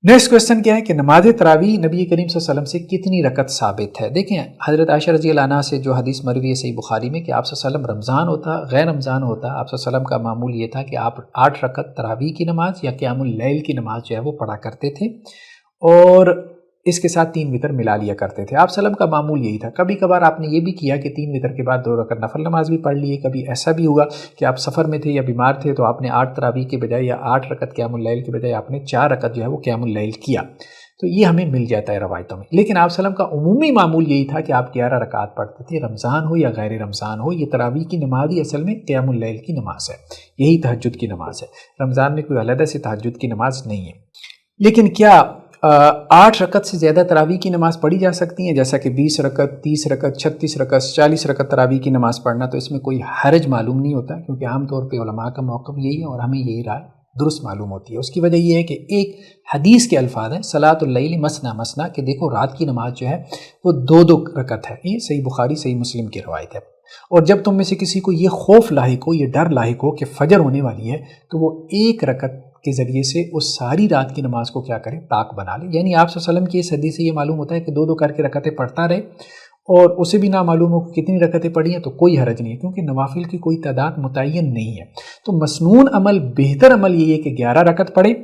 Next question کیا ہے کہ نماز تراویح نبی کریم صلی اللہ علیہ وسلم سے کتنی رکعت ثابت ہے؟ دیکھیں حضرت عائشہ رضی اللہ عنہا سے جو حدیث مروی ہے صحیح بخاری میں کہ آپ صلی اللہ علیہ وسلم رمضان ہوتا غیر رمضان ہوتا آپ صلی اللہ علیہ وسلم کا معمول یہ تھا کہ آپ 8 رکعت تراویح کی نماز یا قیام اللیل کی نماز جو ہے وہ پڑھا کرتے تھے اور اس کے ساتھ 3 وتر ملا لیا کرتے تھے۔ آپ صلی اللہ علیہ وسلم کا معمول یہی تھا۔ کبھی کبھار آپ نے یہ بھی کیا کہ 3 وتر کے بعد 2 رکعت نفل نماز بھی پڑھ لیے۔ کبھی ایسا بھی ہوا کہ آپ سفر میں تھے یا بیمار تھے تو آپ نے 8 تراویح کے بجائے یا 8 رکعت قیام اللیل کے بجائے آپ نے 4 رکعت جو ہے وہ قیام اللیل کیا، تو یہ ہمیں مل جاتا ہے روایتوں میں۔ لیکن آپ صلی اللہ علیہ وسلم کا عمومی معمول یہی تھا کہ آپ 11 رکعت پڑھتے تھے، رمضان ہو یا غیر رمضان ہو۔ یہ تراویح کی نماز ہی اصل میں قیام اللیل کی نماز ہے، یہی تہجد کی نماز ہے۔ رمضان میں کوئی علیحدہ سے تہجد کی نماز نہیں ہے۔ لیکن کیا 8 رکعت سے زیادہ تراویح کی نماز پڑھی جا سکتی ہیں، جیسا کہ 20 رکعت، 30 رکعت، 36 رکعت، 40 رکعت تراویح کی نماز پڑھنا؟ تو اس میں کوئی حرج معلوم نہیں ہوتا، کیونکہ عام طور پہ علماء کا موقف یہی ہے اور ہمیں یہی رائے درست معلوم ہوتی ہے۔ اس کی وجہ یہ ہے کہ ایک حدیث کے الفاظ ہیں صلاۃ اللیل مثنی مثنی، کہ دیکھو رات کی نماز جو ہے وہ 2 رکعت ہے۔ یہ صحیح بخاری صحیح مسلم کی روایت ہے۔ اور جب تم میں سے کسی کو یہ خوف لاحق ہو، یہ ڈر لاحق ہو کہ فجر ہونے والی ہے، تو وہ 1 رکعت کے ذریعے سے اس ساری رات کی نماز کو کیا کرے، طاق بنا لے۔ یعنی آپ صلی اللہ علیہ وسلم کی اس حدیث سے یہ معلوم ہوتا ہے کہ 2 کر کے رکعتیں پڑھتا رہے اور اسے بھی نہ معلوم ہو کہ کتنی رکعتیں پڑھی ہیں تو کوئی حرج نہیں ہے، کیونکہ نوافل کی کوئی تعداد متعین نہیں ہے۔ تو مسنون عمل، بہتر عمل یہی ہے کہ 11 رکعت پڑھے،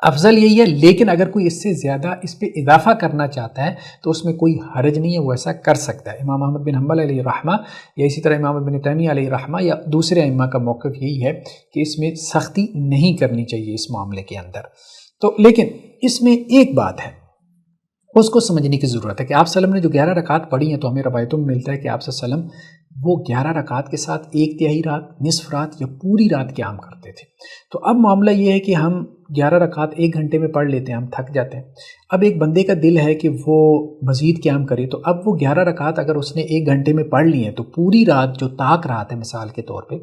افضل یہی ہے۔ لیکن اگر کوئی اس سے زیادہ اس پہ اضافہ کرنا چاہتا ہے تو اس میں کوئی حرج نہیں ہے، وہ ایسا کر سکتا ہے۔ امام احمد بن حنبل علیہ رحمہ یا اسی طرح امام ابن تیمیہ علیہ رحمہ یا دوسرے ائمہ کا موقف یہی ہے کہ اس میں سختی نہیں کرنی چاہیے اس معاملے کے اندر۔ تو لیکن اس میں ایک بات ہے، اس کو سمجھنے کی ضرورت ہے کہ آپ صلی اللہ علیہ وسلم نے جو 11 رکعت پڑھی ہیں تو ہمیں روایتوں میں ملتا ہے کہ آپ صلی اللہ علیہ وسلم وہ 11 رکعت کے ساتھ 1/3 رات، نصف رات یا پوری رات قیام کرتے تھے۔ تو اب معاملہ یہ ہے کہ ہم 11 رکعت 1 گھنٹے میں پڑھ لیتے ہیں، ہم تھک جاتے ہیں۔ اب ایک بندے کا دل ہے کہ وہ مزید قیام کرے، تو اب وہ 11 رکعت اگر اس نے 1 گھنٹے میں پڑھ لی ہیں تو پوری رات جو طاق رات ہے مثال کے طور پہ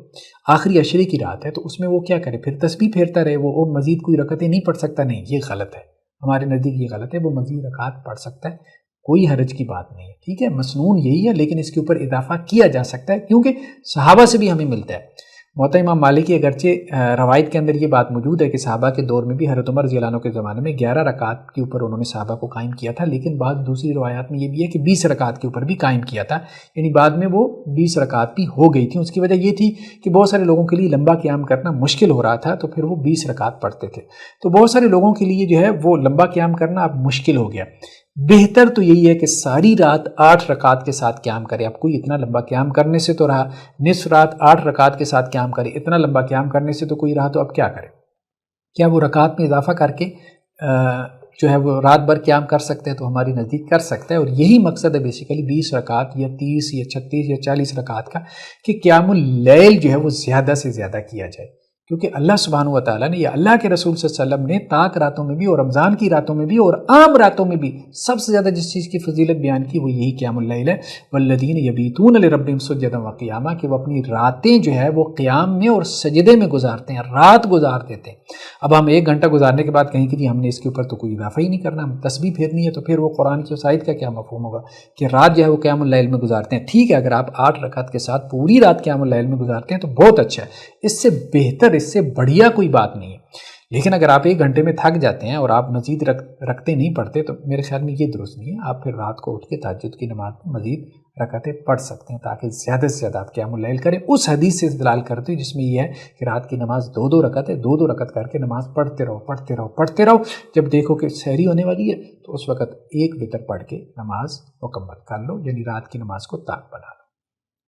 آخری عشرے کی رات ہے، تو اس میں وہ کیا کرے، پھر تسبیح پھیرتا رہے، وہ مزید کوئی رکعتیں نہیں پڑھ سکتا؟ نہیں، یہ غلط ہے، ہمارے نزدیک یہ غلط ہے۔ وہ مزید رکعت پڑھ سکتا ہے، کوئی حرج کی بات نہیں ہے، ٹھیک ہے۔ مسنون یہی ہے، لیکن اس کے اوپر اضافہ کیا جا سکتا ہے، کیونکہ صحابہ سے بھی ہمیں ملتا ہے۔ موطا امام مالک کی اگرچہ روایت کے اندر یہ بات موجود ہے کہ صحابہ کے دور میں بھی حضرت عمر رضی اللہ عنہ کے زمانے میں 11 رکعت کے اوپر انہوں نے صحابہ کو قائم کیا تھا، لیکن بعض دوسری روایات میں یہ بھی ہے کہ 20 رکعت کے اوپر بھی قائم کیا تھا، یعنی بعد میں وہ 20 رکعت بھی ہو گئی تھی۔ اس کی وجہ یہ تھی کہ بہت سارے لوگوں کے لیے لمبا قیام کرنا مشکل ہو رہا تھا، تو پھر وہ 20 رکعت پڑھتے تھے۔ تو بہت سارے لوگوں کے لیے جو ہے وہ لمبا قیام کرنا اب مشکل ہو گیا۔ بہتر تو یہی ہے کہ ساری رات 8 رکعت کے ساتھ قیام کرے۔ اب کوئی اتنا لمبا قیام کرنے سے تو رہا، نصف رات 8 رکعت کے ساتھ قیام کرے، اتنا لمبا قیام کرنے سے تو کوئی رہا، تو اب کیا کرے؟ کیا وہ رکعت میں اضافہ کر کے جو ہے وہ رات بھر قیام کر سکتے ہیں؟ تو ہماری نزدیک کر سکتا ہے، اور یہی مقصد ہے بیسیکلی 20 رکعت یا 30 یا 36 یا 40 رکعت کا، کہ قیام اللیل جو ہے وہ زیادہ سے زیادہ کیا جائے، کیونکہ اللہ سبحانہ و تعالیٰ نے یا اللہ کے رسول صلی اللہ علیہ وسلم نے طاق راتوں میں بھی اور رمضان کی راتوں میں بھی اور عام راتوں میں بھی سب سے زیادہ جس چیز کی فضیلت بیان کی وہ یہی قیام اللیل ہے۔ والذین یبیتون لربہم سجدا وقیاما، کہ وہ اپنی راتیں جو ہے وہ قیام میں اور سجدے میں گزارتے ہیں، رات گزار دیتے ہیں۔ اب ہم 1 گھنٹہ گزارنے کے بعد کہیں کہ جی ہم نے اس کے اوپر تو کوئی اضافہ ہی نہیں کرنا، ہم تسبیح پھیرنی ہے، تو پھر وہ قرآن کی آیت کا کیا مفہوم ہوگا کہ رات جو ہے وہ قیام اللیل میں گزارتے ہیں؟ ٹھیک ہے، اگر آپ 8 رکعت کے ساتھ پوری رات قیام اللیل میں گزارتے ہیں تو بہت اچھا ہے، اس سے بہتر، اس سے بڑھیا کوئی بات نہیں ہے۔ لیکن اگر آپ 1 گھنٹے میں تھک جاتے ہیں اور آپ مزید رکھتے نہیں پڑھتے، تو میرے خیال میں یہ درست نہیں ہے۔ آپ پھر رات کو اٹھ کے تہجد کی نماز میں مزید رکعتیں پڑھ سکتے ہیں، تاکہ زیادہ سے زیادہ آپ قیام اللیل کریں۔ اس حدیث سے استدلال کرتے ہیں جس میں یہ ہے کہ رات کی نماز 2 رکعت ہے، 2 رکعت کر کے نماز پڑھتے رہو، پڑھتے رہو، پڑھتے رہو۔ جب دیکھو کہ سحری ہونے والی ہے تو اس وقت 1 وتر پڑھ کے نماز مکمل کر لو، یعنی رات کی نماز کو طاق بنا لو۔